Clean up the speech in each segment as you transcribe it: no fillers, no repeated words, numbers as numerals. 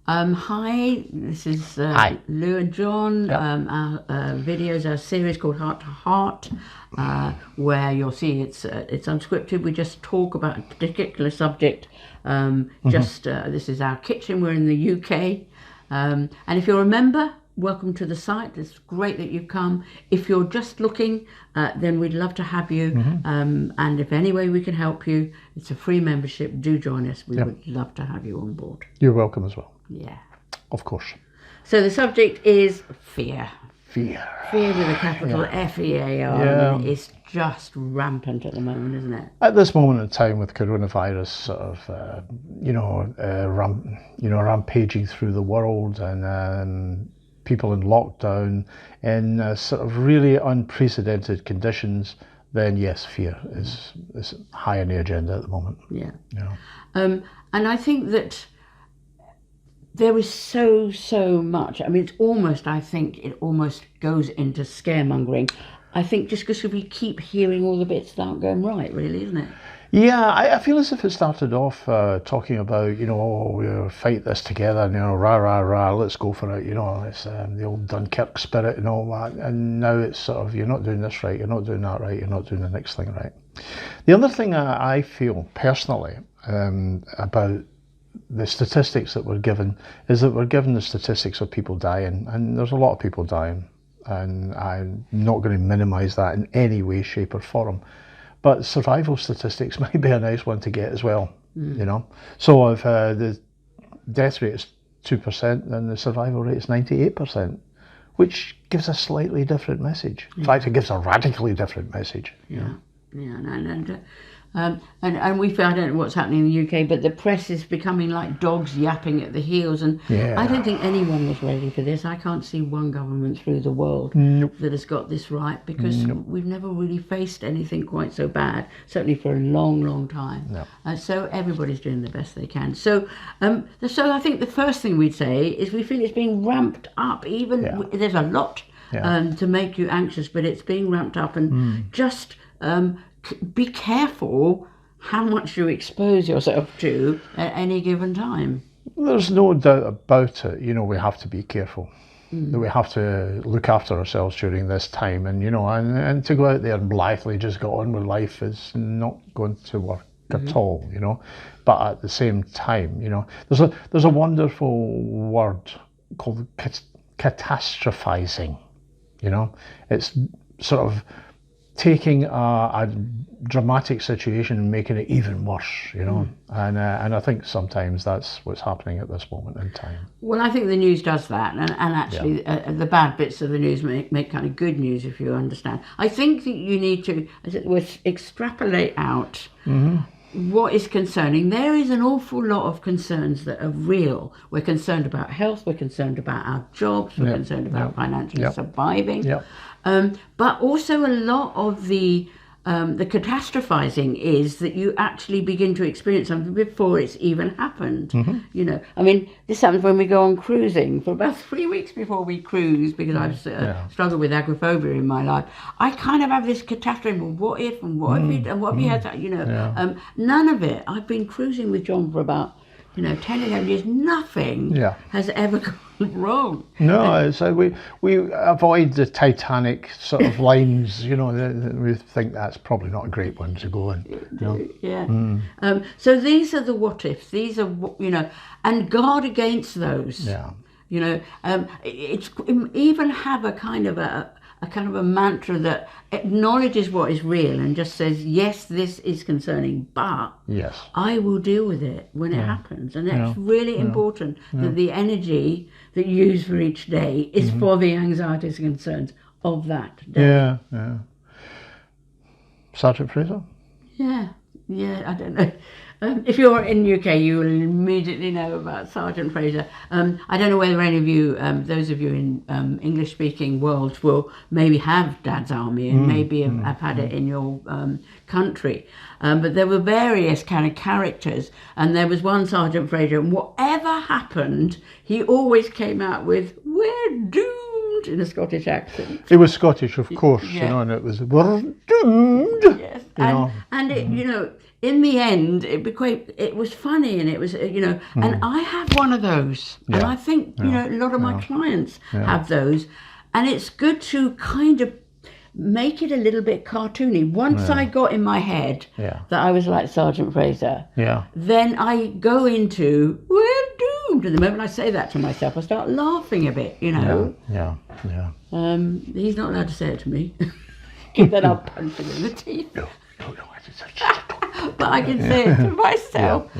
Hi, this is Hi. Lou and John. Yep. Our videos, our series called Heart to Heart, where you'll see it's unscripted. We just talk about a particular subject. This is our kitchen. We're in the UK, and if you're a member, welcome to the site. It's great that you've come. If you're just looking, then we'd love to have you. And if any way we can help you, it's a free membership. Do join us. We would love to have you on board. You're welcome as well. Yeah. Of course. So the subject is fear. Fear. Fear with a capital F-E-A-R. Yeah. I mean, it's just rampant at the moment, isn't it? At this moment in time, with coronavirus sort of, rampaging through the world, and people in lockdown, in sort of really unprecedented conditions, then yes, fear is high on the agenda at the moment. Yeah. Yeah. And I think that there is so much. I mean, I think it almost goes into scaremongering. I think just because we keep hearing all the bits that aren't going right, really, isn't it? Yeah, I feel as if it started off talking about, we'll fight this together, and, rah, rah, rah, let's go for it, it's the old Dunkirk spirit and all that. And now it's sort of, you're not doing this right, you're not doing that right, you're not doing the next thing right. The other thing I feel personally about the statistics that we're given is that we're given the statistics of people dying, and there's a lot of people dying, and I'm not going to minimise that in any way, shape or form. But survival statistics might be a nice one to get as well, So if the death rate is 2%, then the survival rate is 98%, which gives a slightly different message. In fact, it gives a radically different message. Yeah. And we feel, I don't know what's happening in the UK, but the press is becoming like dogs yapping at the heels, and I don't think anyone was ready for this. I can't see one government through the world that has got this right, because we've never really faced anything quite so bad, certainly for a long time. So everybody's doing the best they can. So I think the first thing we'd say is we feel it's being ramped up. There's a lot to make you anxious, but it's being ramped up, and just be careful how much you expose yourself to at any given time. There's no doubt about it. We have to be careful. That we have to look after ourselves during this time, and and to go out there and blithely just get on with life is not going to work at all. But at the same time, there's a wonderful word called catastrophizing. It's sort of taking a dramatic situation and making it even worse, and I think sometimes that's what's happening at this moment in time. Well, I think the news does that, and actually the bad bits of the news make kind of good news, if you understand. I think that you need to, as it were, extrapolate out what is concerning. There is an awful lot of concerns that are real. We're concerned about health, we're concerned about our jobs, we're concerned about financially surviving. But also a lot of the catastrophizing is that you actually begin to experience something before it's even happened. I mean, this happens when we go on cruising. For about 3 weeks before we cruise, because I've struggled with agoraphobia in my life, I kind of have this catastrophe. Well, what if, and what if it, and what if you had that, none of it. I've been cruising with John for about 10, 11 years, nothing has ever gone wrong. No, so we avoid the Titanic sort of lines, we think that's probably not a great one to go in. So these are the what ifs, these are, and guard against those. It's even have a kind of a mantra that acknowledges what is real and just says, yes, this is concerning, but I will deal with it when it happens. And it's really important that the energy that you use for each day is for the anxieties and concerns of that day. Sgt Fraser? Yeah, I don't know. If you're in the UK, you will immediately know about Sgt Fraser. I don't know whether any of you, those of you in English-speaking worlds, will maybe have Dad's Army and maybe have had it in your country. But there were various kind of characters, and there was one Sgt Fraser, and whatever happened, he always came out with, "We're doomed," in a Scottish accent. It was Scottish, of course, and it was, "We're doomed." Yes, and it, in the end, it was funny, and it was, and I have one of those, and I think, a lot of my clients have those, and it's good to kind of make it a little bit cartoony. Once I got in my head that I was like Sgt Fraser, then I go into, we're doomed. And the moment I say that to myself, I start laughing a bit, He's not allowed to say it to me. Give that up, punch him in the teeth. No. But I can say it to myself.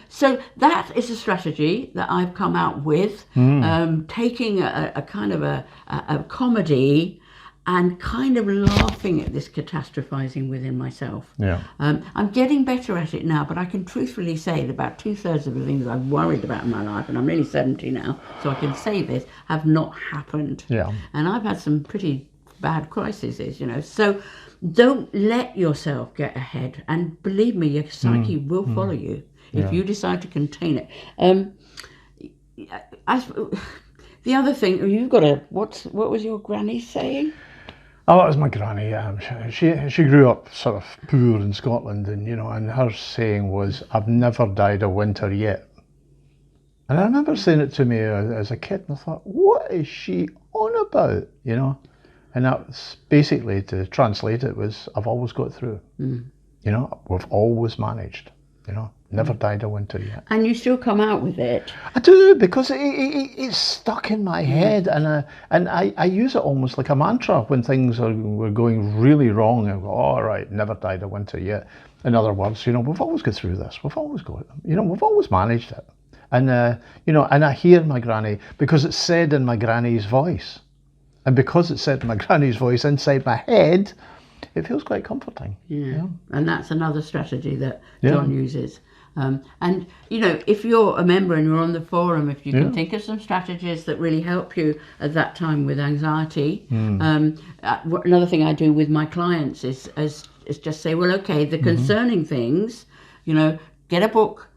So that is a strategy that I've come out with, taking a kind of a comedy and kind of laughing at this catastrophizing within myself. I'm getting better at it now, but I can truthfully say that about 2/3 of the things I've worried about in my life, and I'm nearly 70 now, so I can say this, have not happened. And I've had some pretty bad crises, so don't let yourself get ahead, and believe me, your psyche will follow you if you decide to contain it. The other thing, you've got what was your granny saying? Oh, that was my granny. She grew up sort of poor in Scotland, and her saying was, "I've never died of winter yet." And I remember saying it to me as a kid, and I thought, what is she on about, And that's basically, to translate it, was, I've always got through. We've always managed, never died of winter yet. And you still come out with it? I do, because it's stuck in my head, and I use it almost like a mantra when things were going really wrong. I go, all right, never died of winter yet. In other words, we've always got through this. We've always got, we've always managed it. And, and I hear my granny, because it's said in my granny's voice. And because it's said in my granny's voice inside my head, it feels quite comforting. And that's another strategy that John uses. And, if you're a member and you're on the forum, if you can think of some strategies that really help you at that time with anxiety. Another thing I do with my clients is just say, well, okay, the concerning things, get a book,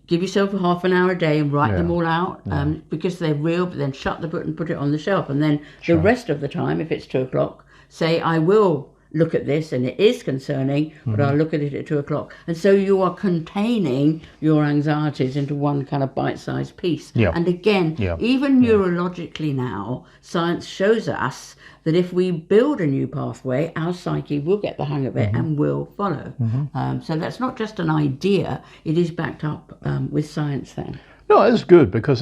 give yourself a half an hour a day and write them all out, because they're real, but then shut the book and put it on the shelf. And then the rest of the time, if it's 2:00, say, I will look at this, and it is concerning, but I'll look at it at 2:00. And so you are containing your anxieties into one kind of bite-sized piece. And again, even neurologically now, science shows us that if we build a new pathway, our psyche will get the hang of it and will follow. So that's not just an idea, it is backed up with science then. No, it's good, because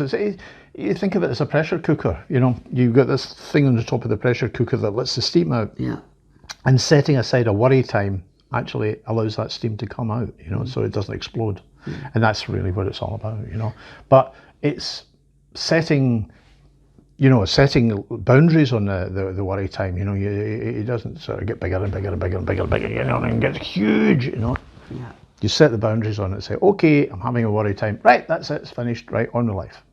you think of it as a pressure cooker. You've got this thing on the top of the pressure cooker that lets the steam out. And setting aside a worry time actually allows that steam to come out, so it doesn't explode. And that's really what it's all about, But it's setting boundaries on the worry time. It doesn't sort of get bigger and bigger and bigger and bigger and bigger, and gets huge, You set the boundaries on it, say, okay, I'm having a worry time. Right, that's it, it's finished, right, on with life.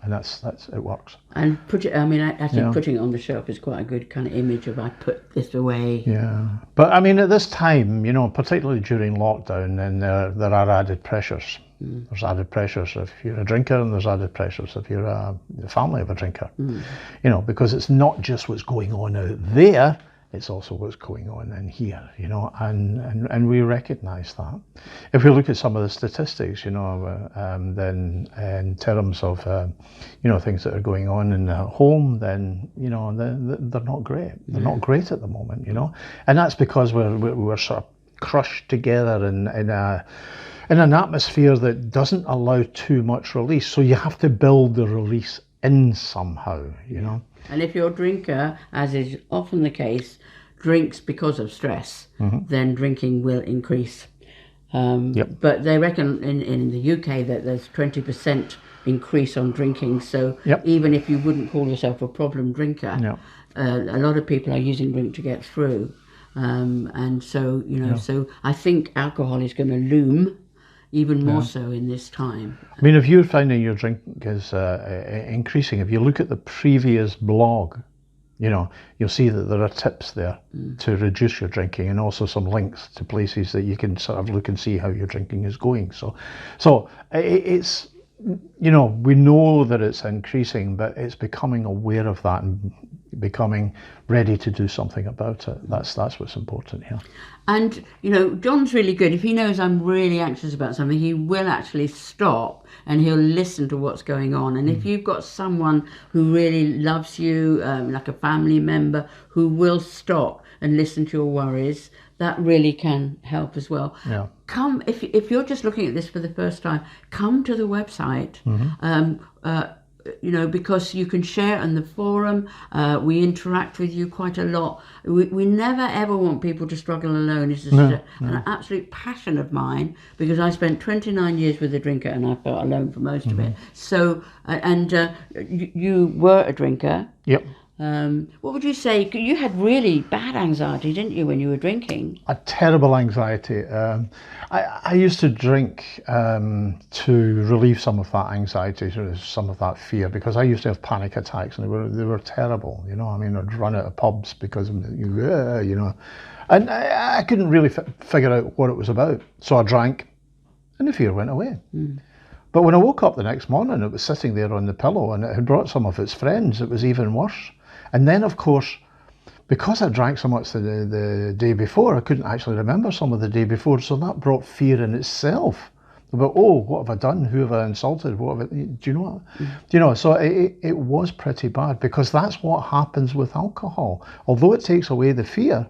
And that's it works. And I think putting it on the shelf is quite a good kind of image of, I put this away. But at this time, particularly during lockdown, then there are added pressures. There's added pressures if you're a drinker, and there's added pressures if you're a family of a drinker. Because it's not just what's going on out there, it's also what's going on in here, and we recognise that. If we look at some of the statistics, then in terms of, things that are going on in the home, then, they're not great. They're not great at the moment, and that's because we're sort of crushed together in an atmosphere that doesn't allow too much release. So you have to build the release in somehow, And if your drinker, as is often the case, drinks because of stress, then drinking will increase. But they reckon in the UK that there's 20% increase on drinking. So even if you wouldn't call yourself a problem drinker, a lot of people are using drink to get through. And so, so I think alcohol is going to loom even more so in this time. If you're finding your drink is increasing, if you look at the previous blog, you'll see that there are tips there to reduce your drinking, and also some links to places that you can sort of look and see how your drinking is going. So it's, we know that it's increasing, but it's becoming aware of that and becoming ready to do something about it. That's what's important here. And, you know, John's really good. If he knows I'm really anxious about something, he will actually stop and he'll listen to what's going on. And if you've got someone who really loves you, like a family member, who will stop and listen to your worries, that really can help as well. Yeah. Come, if you're just looking at this for the first time, come to the website. You know, because you can share on the forum. We interact with you quite a lot. We never ever want people to struggle alone. It's an absolute passion of mine, because I spent 29 years with a drinker and I felt alone for most of it. So, you were a drinker. Yep. What would you say? You had really bad anxiety, didn't you, when you were drinking? A terrible anxiety. I used to drink to relieve some of that anxiety, some of that fear, because I used to have panic attacks, and they were terrible. You know, I mean, I'd run out of pubs because you know, and I couldn't really figure out what it was about. So I drank, and the fear went away. But when I woke up the next morning, it was sitting there on the pillow, and it had brought some of its friends. It was even worse. And then, of course, because I drank so much the day before, I couldn't actually remember some of the day before, so that brought fear in itself about, oh, what have I done? Who have I insulted? What have I, do you know what? Do you know, so it was pretty bad, because that's what happens with alcohol. Although it takes away the fear,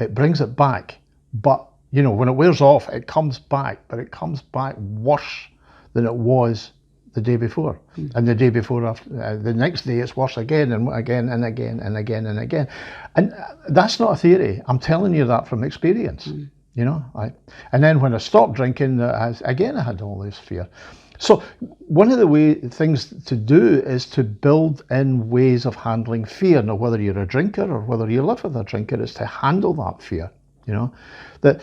it brings it back. But, you know, when it wears off, it comes back, but it comes back worse than it was the day before. And the day before, after, the next day, it's worse again and again and again and again and again. And that's not a theory. I'm telling you that from experience. You know, and then when I stopped drinking, I had all this fear. So one of the things to do is to build in ways of handling fear. Now, whether you're a drinker or whether you live with a drinker, is to handle that fear. You know, that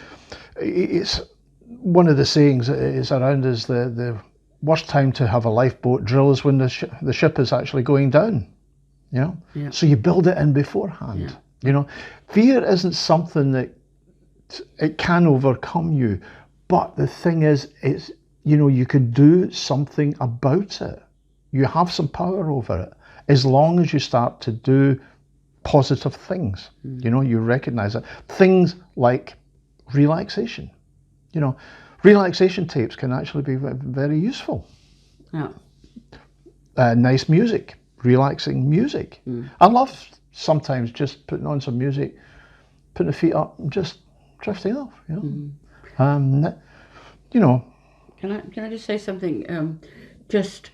it's one of the sayings is around is the worst time to have a lifeboat drill is when the ship is actually going down. You know, so you build it in beforehand. You know, fear isn't something that it can overcome you, but the thing is, it's, you know, you could do something about it. You have some power over it as long as you start to do positive things. You know, you recognize it. Things like relaxation. You know, relaxation tapes can actually be very useful. Nice music, relaxing music. I love sometimes just putting on some music, putting the feet up and just drifting off. You know, you know. Can I just say something? Just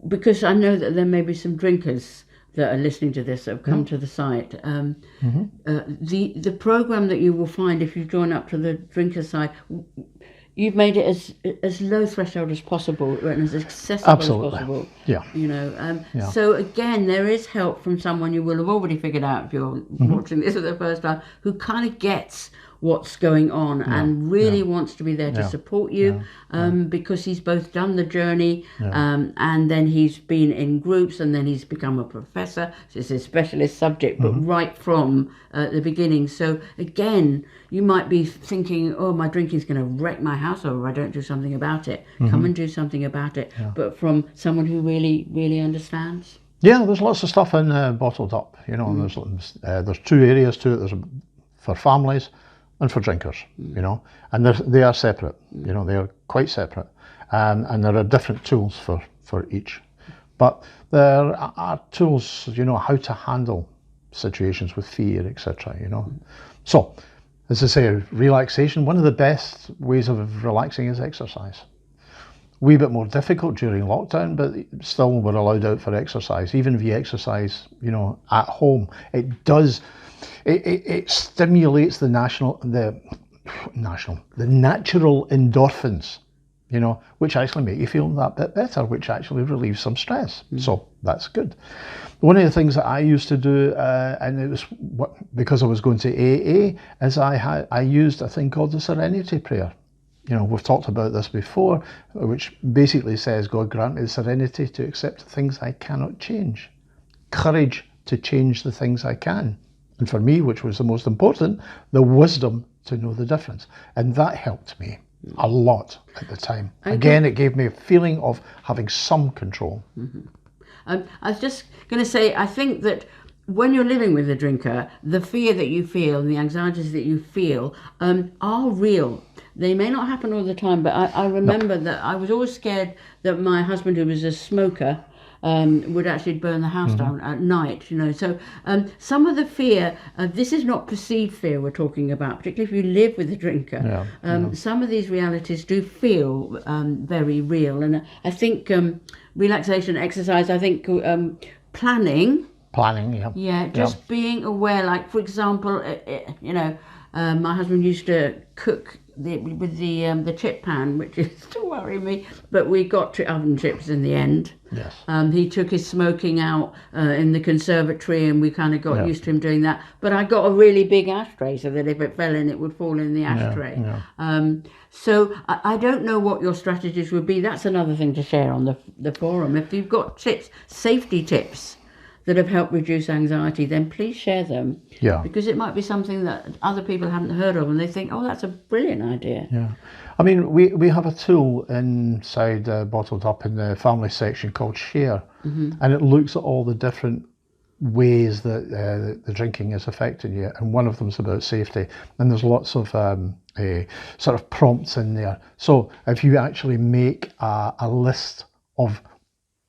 because I know that there may be some drinkers that are listening to this that have come to the site. The program that you will find if you join up to the drinker side, you've made it as low threshold as possible and as accessible as possible. You know, so again, there is help from someone you will have already figured out if you're watching this for the first time, who kind of gets what's going on and really wants to be there to support you, because he's both done the journey and then he's been in groups and then he's become a professor. So it's a specialist subject, but right from the beginning. So again, you might be thinking, oh, my drinking's going to wreck my house or I don't do something about it. Come and do something about it, but from someone who really, really understands. Yeah, there's lots of stuff in Bottled Up, you know, there's two areas to it. There's for families and for drinkers, you know, and they are separate, you know, they are quite separate, and there are different tools for each, but there are tools, you know, how to handle situations with fear, etc., you know. So, as I say, relaxation, one of the best ways of relaxing is exercise. Wee bit more difficult during lockdown, but still we're allowed out for exercise. Even if you exercise, you know, at home, it stimulates the natural endorphins, you know, which actually make you feel that bit better, which actually relieves some stress. So that's good. One of the things that I used to do, and it was because I was going to AA, is I used a thing called the Serenity Prayer. You know, we've talked about this before, which basically says, God grant me the serenity to accept the things I cannot change, courage to change the things I can, and for me, which was the most important, the wisdom to know the difference. And that helped me a lot at the time. Again, it gave me a feeling of having some control. I was just going to say, I think that when you're living with a drinker, the fear that you feel and the anxieties that you feel are real. They may not happen all the time, but I remember that I was always scared that my husband, who was a smoker, would actually burn the house down at night, you know. So some of the fear, this is not perceived fear we're talking about, particularly if you live with a drinker. Some of these realities do feel very real. And I think relaxation, exercise, I think planning, just being aware, like for example, you know, my husband used to cook with the chip pan, which used to worry me, but we got to oven chips in the end. Yes. He took his smoking out in the conservatory, and we kind of got used to him doing that. But I got a really big ashtray so that if it fell in, it would fall in the ashtray. So I don't know what your strategies would be. That's another thing to share on the forum. If you've got tips, safety tips that have helped reduce anxiety, then please share them. Yeah. Because it might be something that other people haven't heard of, and they think, oh, that's a brilliant idea. Yeah. I mean, we have a tool inside, bottled up in the family section called Share, and it looks at all the different ways that the drinking is affecting you, and one of them is about safety, and there's lots of sort of prompts in there. So if you actually make a list of,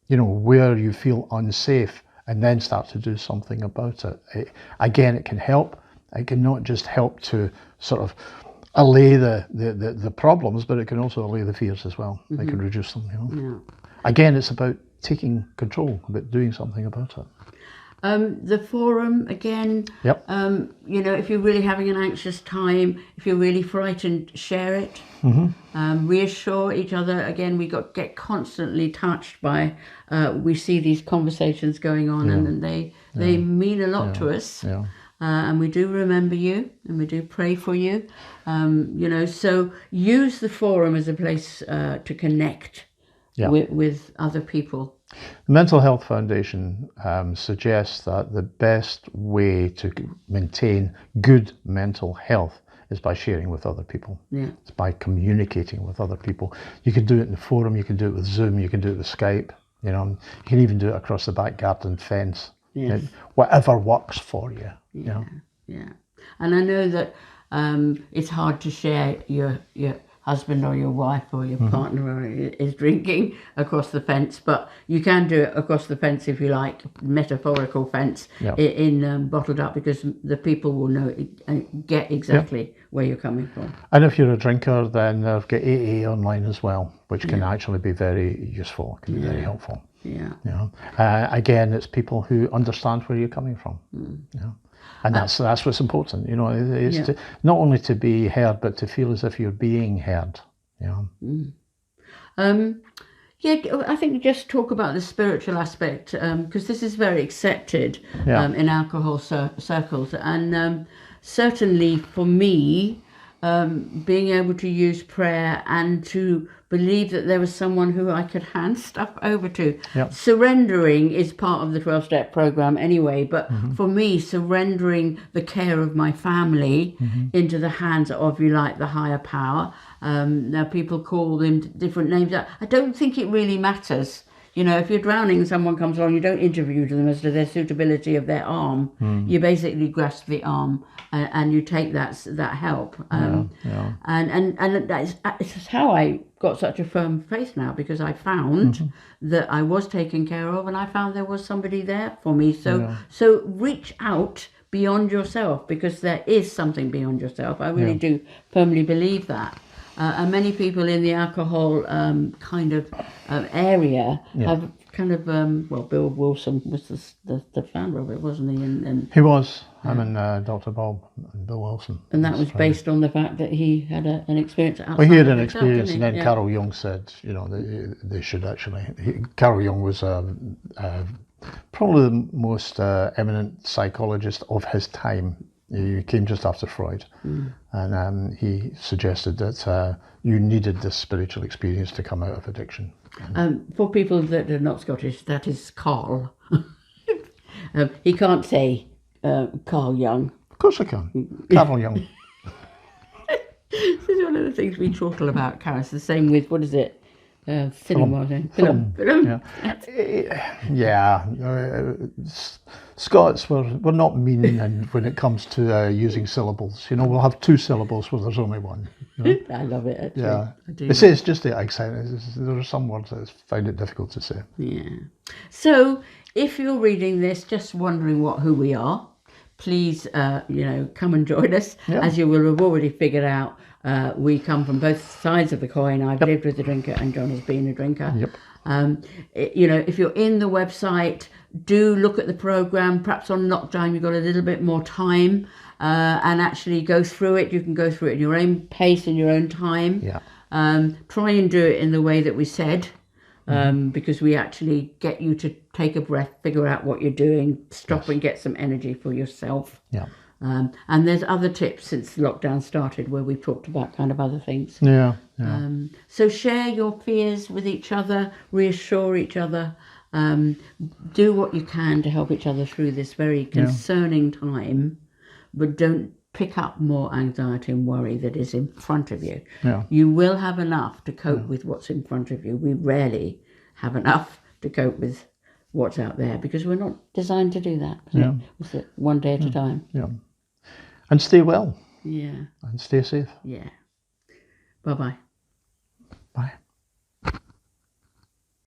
you know, where you feel unsafe, and then start to do something about it. Again, it can help. It can not just help to sort of allay the problems, but it can also allay the fears as well. It can reduce them, you know. Again, it's about taking control, about doing something about it. The forum, again, you know, if you're really having an anxious time, if you're really frightened, share it. Reassure each other. Again, we get constantly touched by, we see these conversations going on, and they mean a lot to us. And we do remember you, and we do pray for you. You know, so use the forum as a place to connect with other people. The Mental Health Foundation suggests that the best way to maintain good mental health is by sharing with other people. It's by communicating with other people. You can do it in the forum, you can do it with Zoom, you can do it with Skype, you know, you can even do it across the back garden fence. Whatever works for you. You know? And I know that it's hard to share your husband or your wife or your partner is drinking across the fence, but you can do it across the fence if you like, metaphorical fence in bottled up, because the people will know get exactly where you're coming from. And if you're a drinker, then they've got AA online as well, which can actually be very useful, can be very helpful. You know? Again, it's people who understand where you're coming from. You know? And that's what's important, you know. It's to, not only to be heard, but to feel as if you're being heard. You know. I think just talk about the spiritual aspect, because this is very accepted in alcohol circles, and certainly for me, being able to use prayer and to believe that there was someone who I could hand stuff over to. Surrendering is part of the 12-step program anyway, but for me, surrendering the care of my family into the hands of, you like, the higher power. Now people call them different names. I don't think it really matters. You know, if you're drowning and someone comes along, you don't interview them as to their suitability of their arm. You basically grasp the arm and you take that help. And that's how I got such a firm faith now, because I found that I was taken care of, and I found there was somebody there for me. So reach out beyond yourself, because there is something beyond yourself. I really do firmly believe that. And many people in the alcohol kind of area have kind of, Bill Wilson was the founder of it, wasn't he? And he was. Him and Dr. Bob and Bill Wilson. And that was based on the fact that he had an experience outside. Well, he had an experience, and then Carl Jung said, you know, they should actually. Carl Jung was probably the most eminent psychologist of his time. He came just after Freud, and he suggested that you needed this spiritual experience to come out of addiction. For people that are not Scottish, that is Carl. He can't say Carl Jung. Of course I can. Carl Jung. This is one of the things we chortle about, Karen. It's the same with, what is it? Film. Scots, we're not mean and when it comes to using syllables. You know, we'll have 2 syllables where there's only one. You know? I love it, actually. Yeah. I do. It's just the accent. There are some words that I find it difficult to say. Yeah. So, if you're reading this, just wondering who we are, please, come and join us. Yeah. As you will have already figured out, we come from both sides of the coin. I've lived with a drinker and John has been a drinker. Yep. If you're in the website, do look at the program. Perhaps on lockdown you've got a little bit more time and actually go through it. You can go through it at your own pace, in your own time. Yeah. Try and do it in the way that we said, because we actually get you to take a breath, figure out what you're doing, stop and get some energy for yourself. Yeah. And there's other tips since lockdown started where we've talked about kind of other things. Yeah. So share your fears with each other, reassure each other, do what you can to help each other through this very concerning time, but don't pick up more anxiety and worry that is in front of you. Yeah. You will have enough to cope with what's in front of you. We rarely have enough to cope with what's out there because we're not designed to do that. Yeah. It's one day at a time. Yeah. And stay well. Yeah. And stay safe. Yeah. Bye-bye.